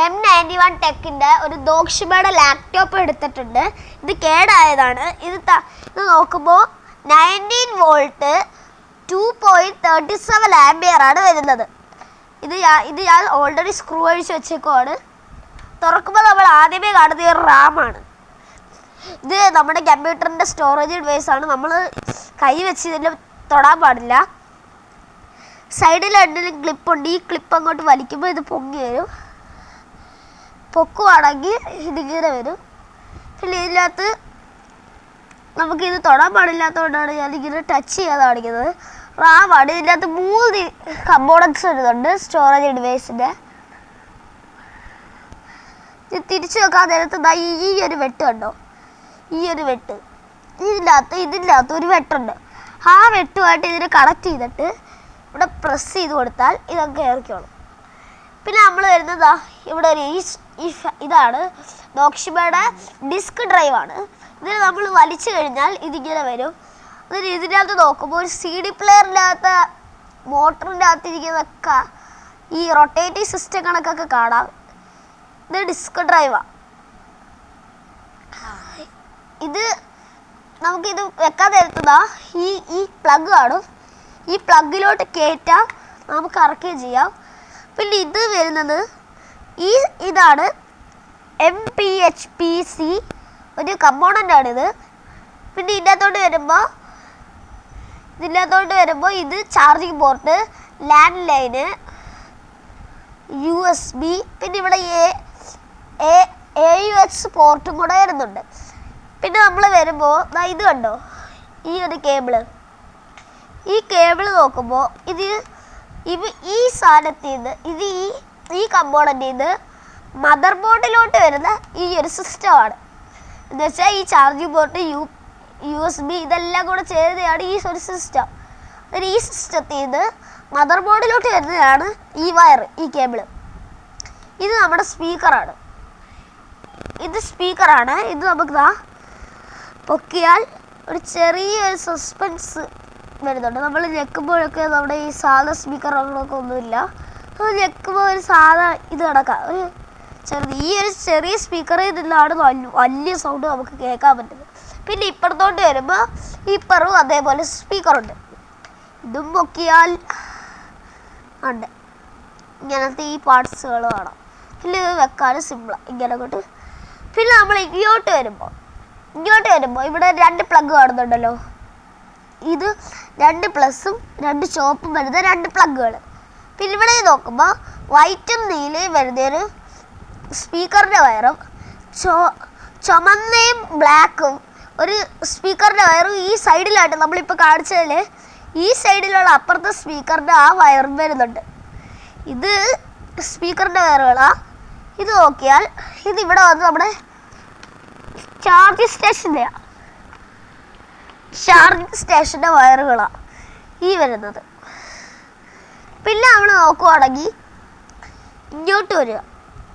M91 ടെക്കിൻ്റെ ഒരു ദോഷിബയുടെ laptop എടുത്തിട്ടുണ്ട്. ഇത് കേടായതാണ്. ഇത് നോക്കുമ്പോൾ 19 വോൾട്ട് 2.37 ആംപിയർ ആണ് വരുന്നത്. ഇത് ഞാൻ ഓൾറെഡി സ്ക്രൂ അഴിച്ച് വെച്ചേക്കുവാണ്. തുറക്കുമ്പോൾ നമ്മൾ ആദ്യമേ കാണുന്നത് ഒരു റാമാണ്. ഇത് നമ്മുടെ കമ്പ്യൂട്ടറിൻ്റെ സ്റ്റോറേജ് ഡിവൈസാണ്. നമ്മൾ കൈ വെച്ച് ഇതിൽ തൊടാൻ പാടില്ല. സൈഡിൽ എന്തെങ്കിലും ക്ലിപ്പുണ്ട്. ഈ ക്ലിപ്പ് അങ്ങോട്ട് വലിക്കുമ്പോൾ ഇത് പൊങ്ങി വരും. പൊക്കുവാണെങ്കിൽ ഇതിങ്ങനെ വരും. പിന്നെ ഇതിനകത്ത് നമുക്കിത് തൊടാൻ പാടില്ലാത്തതുകൊണ്ടാണ് ഞാനിങ്ങനെ ടച്ച് ചെയ്യാതെ കാണിക്കുന്നത്. റാമാണ്. ഇതിനകത്ത് 3 കമ്പോണൻസ് വരുന്നുണ്ട് സ്റ്റോറേജ് ഡിവൈസിൻ്റെ. ഇത് തിരിച്ചു വെക്കാൻ നേരത്ത് ഈ ഒരു വെട്ട് കണ്ടോ, ഈ ഒരു വെട്ട് ഇതിൻ്റെ അകത്ത് ഒരു വെട്ടുണ്ട്. ആ വെട്ടുമായിട്ട് ഇതിനെ കണക്ട് ചെയ്തിട്ട് ഇവിടെ പ്രസ് ചെയ്ത് കൊടുത്താൽ ഇതൊക്കെ കയറിക്കോളും. പിന്നെ നമ്മൾ വരുന്നത് ഇവിടെ ഒരു ഇതാണ് ദോഷിബയുടെ ഡിസ്ക് ഡ്രൈവാണ്. ഇതിന് നമ്മൾ വലിച്ചു കഴിഞ്ഞാൽ ഇതിങ്ങനെ വരും. എന്നിട്ട് ഇതിനകത്ത് നോക്കുമ്പോൾ ഒരു CD പ്ലെയറിനകത്ത് മോട്ടറിൻ്റെ അകത്തിരിക്കുന്നതൊക്കെ ഈ റൊട്ടേറ്റിംഗ് സിസ്റ്റം കണക്കൊക്കെ കാണാം. ഇത് ഡിസ്ക് ഡ്രൈവാണ്. ഇത് നമുക്കിത് വെക്കാൻ നേരത്തുന്ന ഈ പ്ലഗ് കാണും. ഈ പ്ലഗിലോട്ട് കയറ്റാം, നമുക്ക് ഇറക്കുകയും ചെയ്യാം. പിന്നെ ഇത് വരുന്നത് ഇതാണ് MPHPC ഒരു കമ്പോണൻ്റാണിത്. പിന്നെ ഇതിനകത്തോട്ട് വരുമ്പോൾ ഇത് charging port, land line, USB, പിന്നെ ഇവിടെ AUX പോർട്ടും കൂടെ വരുന്നുണ്ട്. പിന്നെ നമ്മൾ വരുമ്പോൾ ഇത് കണ്ടോ, ഈ ഒരു ഈ കേബിള് നോക്കുമ്പോൾ ഈ സാധനത്തിൽ നിന്ന് ഈ കമ്പോണൻറ്റിൽ നിന്ന് മദർ ബോർഡിലോട്ട് വരുന്ന ഈ ഒരു സിസ്റ്റമാണ്. എന്ന് വെച്ചാൽ ഈ ചാർജിങ് പോർട്ട്, USB ഇതെല്ലാം കൂടെ ചേരുന്നതാണ് ഈ ഒരു സിസ്റ്റം. എന്നിട്ട് ഈ സിസ്റ്റത്തിൽ നിന്ന് മദർ ബോർഡിലോട്ട് വരുന്നതാണ് ഈ വയർ, ഈ കേബിള്. ഇത് നമ്മുടെ സ്പീക്കറാണ്. ഇത് നമുക്ക് പൊക്കിയാൽ ഒരു ചെറിയൊരു സസ്പെൻസ് വരുന്നുണ്ട്. നമ്മൾ ഞെക്കുമ്പോഴൊക്കെ നമ്മുടെ ഈ സാധാ സ്പീക്കറുകളൊക്കെ ഒന്നുമില്ല. അത് ഞെക്കുമ്പോൾ ഒരു സാധാ ഇത് കണക്കാം, ഒരു ഈ ഒരു ചെറിയ സ്പീക്കറിൽ നിന്നാണ് വലിയ സൗണ്ട് നമുക്ക് കേൾക്കാൻ പറ്റുന്നത്. പിന്നെ ഇപ്പുറത്തോട്ട് വരുമ്പോൾ ഇപ്പറും അതേപോലെ സ്പീക്കറുണ്ട്. ഇതും പൊക്കിയാൽ ഉണ്ട് ഇങ്ങനത്തെ ഈ പാർട്സുകൾ കാണാം. പിന്നെ ഇത് വെക്കാനും സിമ്പിളാണ് ഇങ്ങനെ കൊണ്ട്. പിന്നെ നമ്മൾ ഇങ്ങോട്ട് വരുമ്പോൾ ഇവിടെ 2 പ്ലഗ് കാണുന്നുണ്ടല്ലോ. ഇത് 2 പ്ലസും 2 ചോപ്പും വരുന്ന 2 പ്ലഗുകൾ. പിന്നെ ഇവിടെ നോക്കുമ്പോൾ വൈറ്റും നീലയും വരുന്നൊരു സ്പീക്കറിൻ്റെ വയറും ചുമന്നയും ബ്ലാക്കും ഒരു സ്പീക്കറിൻ്റെ വയറും ഈ സൈഡിലായിട്ട് നമ്മളിപ്പോൾ കാണിച്ചതിൽ ഈ സൈഡിലുള്ള അപ്പുറത്തെ സ്പീക്കറിൻ്റെ ആ വയറും വരുന്നുണ്ട്. ഇത് സ്പീക്കറിൻ്റെ വയറുകളാണ്. ഇത് നോക്കിയാൽ ഇതിവിടെ വന്ന് നമ്മുടെ ചാർജിങ് സ്റ്റേഷൻ്റെ വയറുകളാണ് ഈ വരുന്നത്. പിന്നെ നമ്മൾ നോക്കുവാണെങ്കിൽ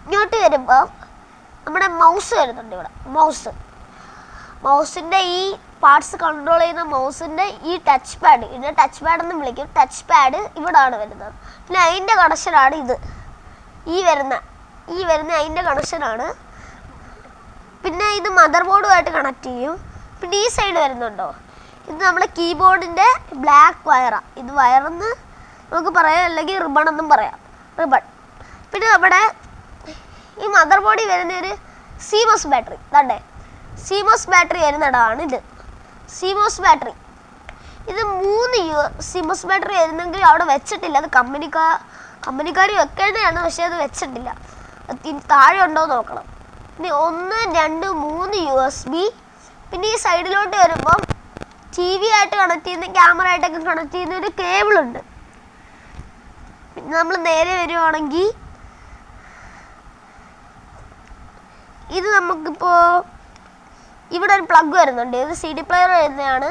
ഇങ്ങോട്ട് വരുമ്പോൾ നമ്മുടെ മൗസ് വരുന്നുണ്ട്. ഇവിടെ മൗസിൻ്റെ ഈ പാർട്സ് കൺട്രോൾ ചെയ്യുന്ന മൗസിൻ്റെ ഈ ടച്ച് പാഡ്, ഇതിനെ ടച്ച് പാഡ് എന്ന് വിളിക്കും. ടച്ച് പാഡ് ഇവിടാണ് വരുന്നത്. പിന്നെ അതിൻ്റെ കണക്ഷനാണ് ഈ വരുന്ന അതിൻ്റെ കണക്ഷനാണ്. പിന്നെ ഇത് മദർ ബോർഡുമായിട്ട് കണക്ട് ചെയ്യും. പിന്നെ ഈ സൈഡ് വരുന്നുണ്ടോ, ഇത് നമ്മുടെ കീബോർഡിൻ്റെ ബ്ലാക്ക് വയറാണ്. ഇത് വയറെന്ന് നമുക്ക് പറയാം, അല്ലെങ്കിൽ റിബൺ എന്നും പറയാം, റിബൺ. പിന്നെ നമ്മുടെ ഈ മദർ ബോർഡിൽ വരുന്നൊരു CMOS ബാറ്ററി, CMOS ബാറ്ററി വരുന്നിടമാണ് ഇത്. CMOS ബാറ്ററി ഇത് 3 CMOS ബാറ്ററി വരുന്നെങ്കിൽ അവിടെ വെച്ചിട്ടില്ല. അത് കമ്പനിക്കാർ വെക്കേണ്ടതാണ്, പക്ഷേ അത് വെച്ചിട്ടില്ല. താഴെ ഉണ്ടോ നോക്കണം. പിന്നെ 1, 2, 3 USB. പിന്നെ ഈ സൈഡിലോട്ട് വരുമ്പം TV ആയിട്ട് കണക്ട് ചെയ്യുന്ന, ക്യാമറ ആയിട്ടൊക്കെ കണക്ട് ചെയ്യുന്ന ഒരു കേബിളുണ്ട്. പിന്നെ നമ്മൾ നേരെ വരുവാണെങ്കിൽ ഇത് നമുക്കിപ്പോൾ ഇവിടെ ഒരു പ്ലഗ് വരുന്നുണ്ട്. ഇത് CD പ്ലെയർ വരുന്നതാണ്.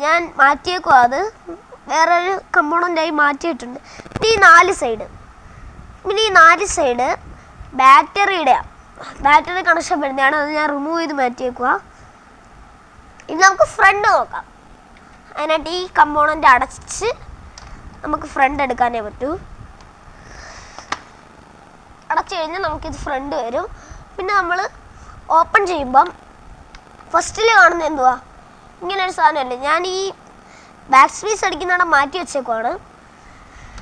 ഞാൻ മാറ്റിയേക്കും, അത് വേറൊരു കമ്പോണൻ്റായി മാറ്റിയിട്ടുണ്ട്. പിന്നെ ഈ 4 സൈഡ് ബാറ്ററി കണക്ഷൻ വരുന്നതാണ്. അത് ഞാൻ റിമൂവ് ചെയ്ത് മാറ്റിയേക്കുക. ഇനി നമുക്ക് ഫ്രണ്ട് നോക്കാം. അതിനായിട്ട് ഈ കമ്പോണൻ്റ് അടച്ച് നമുക്ക് ഫ്രണ്ട് എടുക്കാനേ പറ്റൂ. അടച്ചു കഴിഞ്ഞാൽ നമുക്കിത് ഫ്രണ്ട് വരും. പിന്നെ നമ്മൾ ഓപ്പൺ ചെയ്യുമ്പം ഫസ്റ്റിൽ കാണുന്നത് എന്തുവാ, ഇങ്ങനൊരു സാധനമല്ലേ. ഞാൻ ഈ ബാക്ക് സ്പേസ് അടിക്കുന്നിടം മാറ്റി വെച്ചേക്കുവാണ്.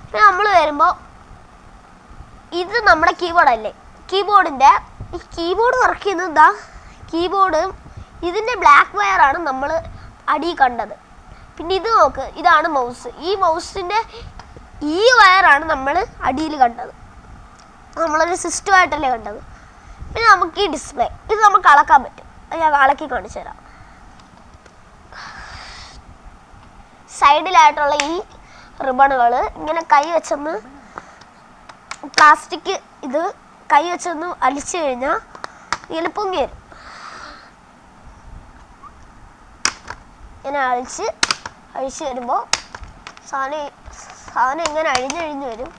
പിന്നെ നമ്മൾ വരുമ്പോൾ ഇത് നമ്മുടെ കീബോർഡല്ലേ. കീബോർഡിൻ്റെ ഈ കീബോർഡ് വർക്ക് ചെയ്യുന്നത് ഇതാ. കീബോർഡ് ഇതിൻ്റെ ബ്ലാക്ക് വയറാണ് നമ്മൾ അടി കണ്ടത്. പിന്നെ ഇത് നോക്ക്, ഇതാണ് മൗസ്. ഈ മൗസിൻ്റെ ഈ വയറാണ് നമ്മൾ അടിയിൽ കണ്ടത്. നമ്മളൊരു സിസ്റ്റമായിട്ടല്ലേ കണ്ടത്. പിന്നെ നമുക്ക് ഈ ഡിസ്പ്ലേ ഇത് നമുക്ക് അളക്കാൻ പറ്റും. ഞാൻ അളക്കി കാണിച്ചു തരാം. സൈഡിലായിട്ടുള്ള ഈ റിബണുകൾ ഇങ്ങനെ കൈ വെച്ചൊന്ന് പ്ലാസ്റ്റിക് ഇത് കൈ വെച്ചൊന്ന് അലിച്ചു കഴിഞ്ഞാൽ ഇങ്ങനെ പൊങ്ങി വരും. ഇങ്ങനെ അഴിച്ച് വരുമ്പോൾ സാധനം ഇങ്ങനെ അഴിഞ്ഞഴിഞ്ഞ് വരും.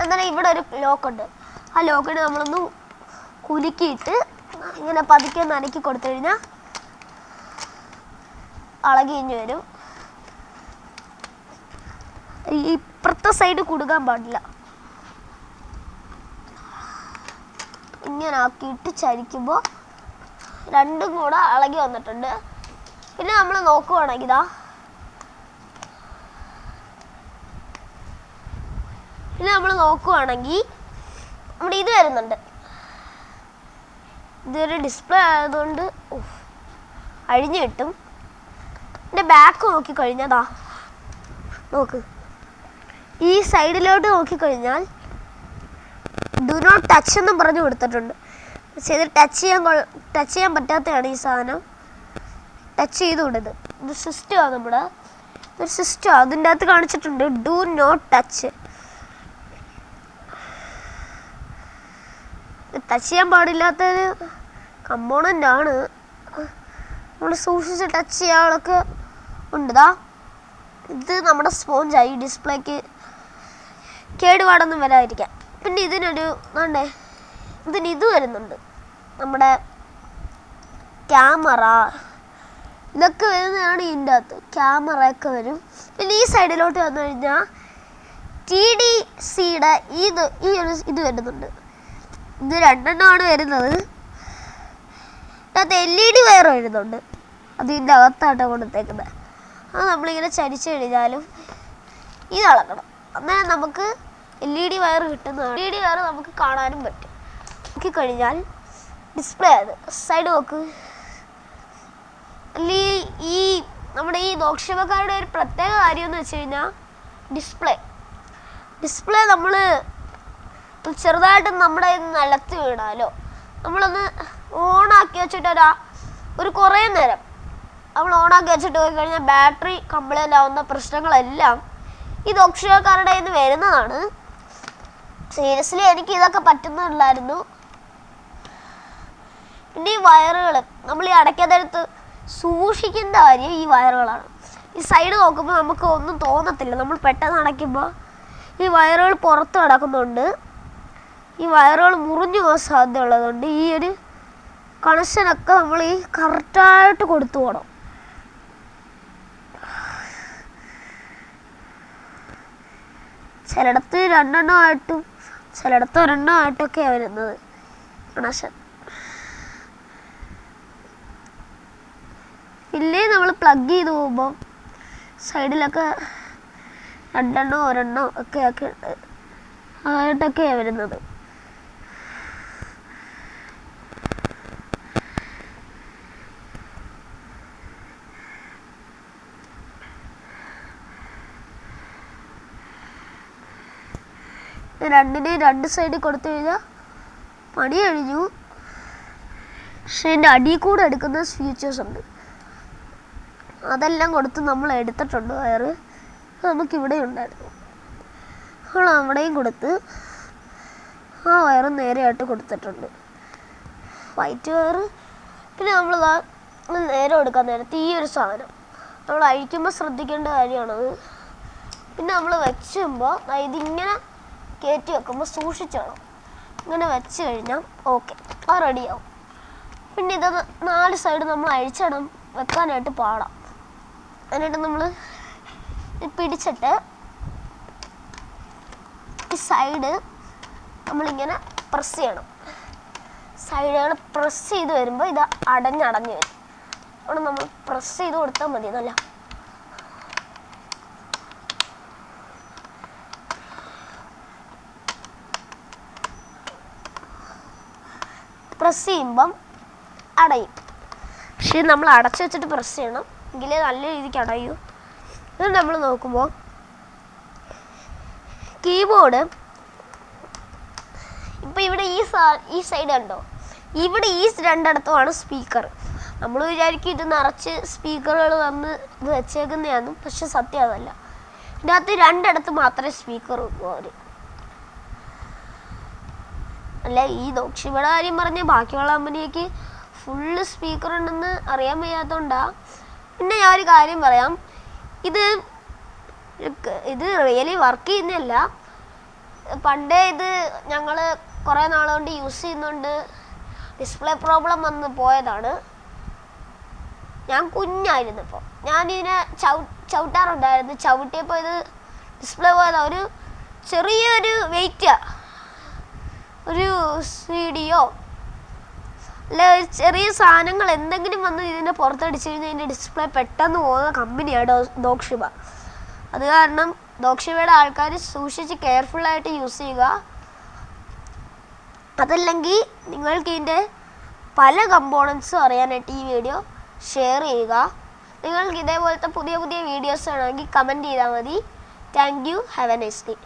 എന്നാൽ ഇവിടെ ഒരു ലോക്കുണ്ട്. ആ ലോക്കിന് നമ്മളൊന്ന് കുലുക്കിയിട്ട് ഇങ്ങനെ പതുക്കെ നനക്കി കൊടുത്തു കഴിഞ്ഞാൽ അളകിഞ്ഞ് വരും. ഇപ്പുറത്തെ സൈഡ് കുടുങ്ങാൻ പാടില്ല. ഇങ്ങനെ ആക്കിയിട്ട് ചരിക്കുമ്പോൾ രണ്ടും കൂടെ ഇളകി വന്നിട്ടുണ്ട്. പിന്നെ നമ്മൾ നോക്കുവാണെങ്കിൽ നമ്മുടെ ഇത് വരുന്നുണ്ട്. ഇതൊരു ഡിസ്പ്ലേ ആയതുകൊണ്ട് അഴിഞ്ഞു കിട്ടും. എൻ്റെ ബാക്ക് നോക്കിക്കഴിഞ്ഞാൽ നോക്ക്, ഈ സൈഡിലോട്ട് നോക്കിക്കഴിഞ്ഞാൽ ഡു നോട്ട് ടച്ച് എന്നും പറഞ്ഞു കൊടുത്തിട്ടുണ്ട്. പക്ഷേ ഇത് ടച്ച് ചെയ്യാൻ പറ്റാത്തതാണ് ഈ സാധനം. ടച്ച് ചെയ്തുകൂടത്. ഇത് സിസ്റ്റമാണ് നമ്മുടെ, ഇതൊരു സിസ്റ്റമാണ്. അതിൻ്റെ അകത്ത് കാണിച്ചിട്ടുണ്ട് ഡു നോട്ട് ടച്ച്. ടച്ച് ചെയ്യാൻ പാടില്ലാത്തൊരു കമ്പോണൻ്റ് ആണ്. നമ്മൾ സൂക്ഷിച്ച് ടച്ച് ചെയ്യാനൊക്കെ ഉണ്ട്. ഇത് നമ്മുടെ സ്പോഞ്ചായി ഡിസ്പ്ലേക്ക് കേടുപാടൊന്നും വരാതിരിക്കാൻ. പിന്നെ ഇതിന് ഇത് വരുന്നുണ്ട്. നമ്മുടെ ക്യാമറ ഇതൊക്കെ വരുന്നതാണ് ഇതിൻ്റെ അകത്ത്. ക്യാമറയൊക്കെ വരും. പിന്നെ ഈ സൈഡിലോട്ട് വന്നു കഴിഞ്ഞാൽ TDCയുടെ ഇത് വരുന്നുണ്ട്. ഇത് രണ്ടെണ്ണമാണ് വരുന്നത്. അതിനകത്ത് LED വയർ വരുന്നുണ്ട്. അതിൻ്റെ അകത്താട്ടോ കൊടുത്തേക്കുന്നത്. അത് നമ്മളിങ്ങനെ ചരിച്ചു കഴിഞ്ഞാലും ഇത് അളക്കണം. അന്നേരം നമുക്ക് LED വയർ കിട്ടുന്നതാണ്. LED വയർ നമുക്ക് കാണാനും പറ്റും. നോക്കിക്കഴിഞ്ഞാൽ ഡിസ്പ്ലേ അത് സൈഡ് നോക്ക്. ഈ നമ്മുടെ ഈ ദോക്ഷമക്കാരുടെ ഒരു പ്രത്യേക കാര്യം എന്ന് വെച്ച് കഴിഞ്ഞാൽ ഡിസ്പ്ലേ നമ്മൾ ചെറുതായിട്ട് നമ്മുടെ നിലത്ത് വീണാലോ നമ്മളൊന്ന് ഓണാക്കി വെച്ചിട്ട് ഒരു കുറേ നേരം നമ്മൾ ഓണാക്കി വെച്ചിട്ട് പോയി കഴിഞ്ഞാൽ ബാറ്ററി കംപ്ലൈൻ്റ് ആവുന്ന പ്രശ്നങ്ങളെല്ലാം ഈ ദോക്ഷമക്കാരുടെ കയ്യിൽ നിന്ന് വരുന്നതാണ്. സീരിയസ്ലി എനിക്ക് ഇതൊക്കെ പറ്റുന്നില്ലായിരുന്നു. പിന്നെ ഈ വയറുകൾ നമ്മൾ ഈ അടയ്ക്കാത്തടുത്ത് സൂക്ഷിക്കേണ്ട കാര്യം ഈ വയറുകളാണ്. ഈ സൈഡ് നോക്കുമ്പോൾ നമുക്ക് ഒന്നും തോന്നത്തില്ല. നമ്മൾ പെട്ടെന്ന് അടയ്ക്കുമ്പോൾ ഈ വയറുകൾ പുറത്ത് കിടക്കുന്നുണ്ട്. ഈ വയറുകൾ മുറിഞ്ഞു പോകാൻ സാധ്യത ഉള്ളതുകൊണ്ട് ഈ ഒരു കണക്ഷനൊക്കെ നമ്മൾ ഈ കറക്റ്റായിട്ട് കൊടുത്തു പോകണം. ചിലയിടത്ത് രണ്ടെണ്ണമായിട്ടും ചിലയിടത്ത് ഒരെണ്ണമായിട്ടൊക്കെയാണ് വരുന്നത് കണക്ഷൻ. ഇല്ലേ നമ്മൾ പ്ലഗ് ചെയ്ത് പോകുമ്പോൾ സൈഡിലൊക്കെ രണ്ടെണ്ണോ ഒരെണ്ണോ ഒക്കെ ഉണ്ട്. ആയിട്ടൊക്കെയാണ് വരുന്നത്. രണ്ടിനെയും രണ്ട് സൈഡിൽ കൊടുത്തു കഴിഞ്ഞാൽ പണി കഴിഞ്ഞു. പക്ഷെ എൻ്റെ അടിയിൽ കൂടെ എടുക്കുന്ന ഫീച്ചേഴ്സ് ഉണ്ട്. അതെല്ലാം കൊടുത്ത് നമ്മൾ എടുത്തിട്ടുണ്ട്. വയറ് നമുക്കിവിടെ ഉണ്ടായിരുന്നു. നമ്മൾ അവിടെയും കൊടുത്ത് ആ വയറ് നേരെയായിട്ട് കൊടുത്തിട്ടുണ്ട്. വൈറ്റ് വയറ്. പിന്നെ നമ്മളിതാ നേരെ കൊടുക്കാൻ നേരത്തെ ഈ ഒരു സാധനം നമ്മൾ അഴിക്കുമ്പോൾ ശ്രദ്ധിക്കേണ്ട കാര്യമാണത്. പിന്നെ നമ്മൾ വെച്ചുമ്പോൾ ഇതിങ്ങനെ കയറ്റി വെക്കുമ്പോൾ സൂക്ഷിച്ചോണം. ഇങ്ങനെ വെച്ച് കഴിഞ്ഞാൽ ഓക്കെ, അത് റെഡിയാവും. പിന്നെ ഇത് 4 സൈഡ് നമ്മൾ അഴിച്ചിടം വെക്കാനായിട്ട് പാടാം. എന്നിട്ട് നമ്മൾ പിടിച്ചിട്ട് ഈ സൈഡ് നമ്മളിങ്ങനെ പ്രസ് ചെയ്യണം. സൈഡുകൾ പ്രസ് ചെയ്ത് വരുമ്പോൾ ഇത് അടഞ്ഞടഞ്ഞ് വരും. അവിടെ നമ്മൾ പ്രസ് ചെയ്ത് കൊടുത്താൽ മതി. നല്ല പ്രസ് ചെയ്യുമ്പം അടയും. പക്ഷേ നമ്മൾ അടച്ചു വെച്ചിട്ട് പ്രസ് ചെയ്യണം, എങ്കിലേ നല്ല രീതിക്ക് അടയൂ. ഇത് നമ്മൾ നോക്കുമ്പോൾ കീബോർഡ് ഇപ്പം ഇവിടെ ഈ സൈഡ് കണ്ടോ, ഇവിടെ ഈ രണ്ടിടത്തുമാണ് സ്പീക്കർ. നമ്മൾ വിചാരിക്കും ഇത് നിറച്ച് സ്പീക്കറുകൾ വന്ന് ഇത് വെച്ചേക്കുന്നതാണ്, പക്ഷെ സത്യം അതല്ല. ഇതിൻ്റെ അകത്ത് രണ്ടിടത്ത് മാത്രമേ സ്പീക്കർ ഉള്ളൂ. അവർ അല്ല, ഈ ദോക്ഷിബയുടെ കാര്യം പറഞ്ഞ ബാക്കിയുള്ള കമ്പനിക്ക് ഫുള്ള് സ്പീക്കർ ഉണ്ടെന്ന് അറിയാൻ വയ്യാത്തതുകൊണ്ടാണ്. പിന്നെ ഞാൻ ഒരു കാര്യം പറയാം, ഇത് റിയലി വർക്ക് ചെയ്യുന്നില്ല. പണ്ടേ ഇത് ഞങ്ങൾ കുറേ നാളുകൊണ്ട് യൂസ് ചെയ്യുന്നുണ്ട്, ഡിസ്പ്ലേ പ്രോബ്ലം വന്ന് പോയതാണ്. ഞാൻ കുഞ്ഞായിരുന്നപ്പോൾ ഞാനിതിനെ ചവിട്ടാറുണ്ടായിരുന്നു. ചവിട്ടിയപ്പോൾ ഇത് ഡിസ്പ്ലേ പോയതാണ്. ഒരു ചെറിയൊരു വെയിറ്റാണ്, ഒരു CD-യോ അല്ല ഒരു ചെറിയ സാധനങ്ങൾ എന്തെങ്കിലും വന്ന് ഇതിൻ്റെ പുറത്തടിച്ച് കഴിഞ്ഞാൽ ഇതിൻ്റെ ഡിസ്പ്ലേ പെട്ടെന്ന് പോകുന്ന കമ്പനിയാണ് ദോക്ഷിബ. അത് കാരണം ദോക്ഷിബയുടെ ആൾക്കാർ സൂക്ഷിച്ച് കെയർഫുള്ളായിട്ട് യൂസ് ചെയ്യുക. അതല്ലെങ്കിൽ നിങ്ങൾക്ക് ഇതിൻ്റെ പല കമ്പോണൻസും അറിയാനായിട്ട് ഈ വീഡിയോ ഷെയർ ചെയ്യുക. നിങ്ങൾക്ക് ഇതേപോലത്തെ പുതിയ പുതിയ വീഡിയോസ് വേണമെങ്കിൽ കമൻറ്റ് ചെയ്താൽ മതി. Thank you. Have A nice day.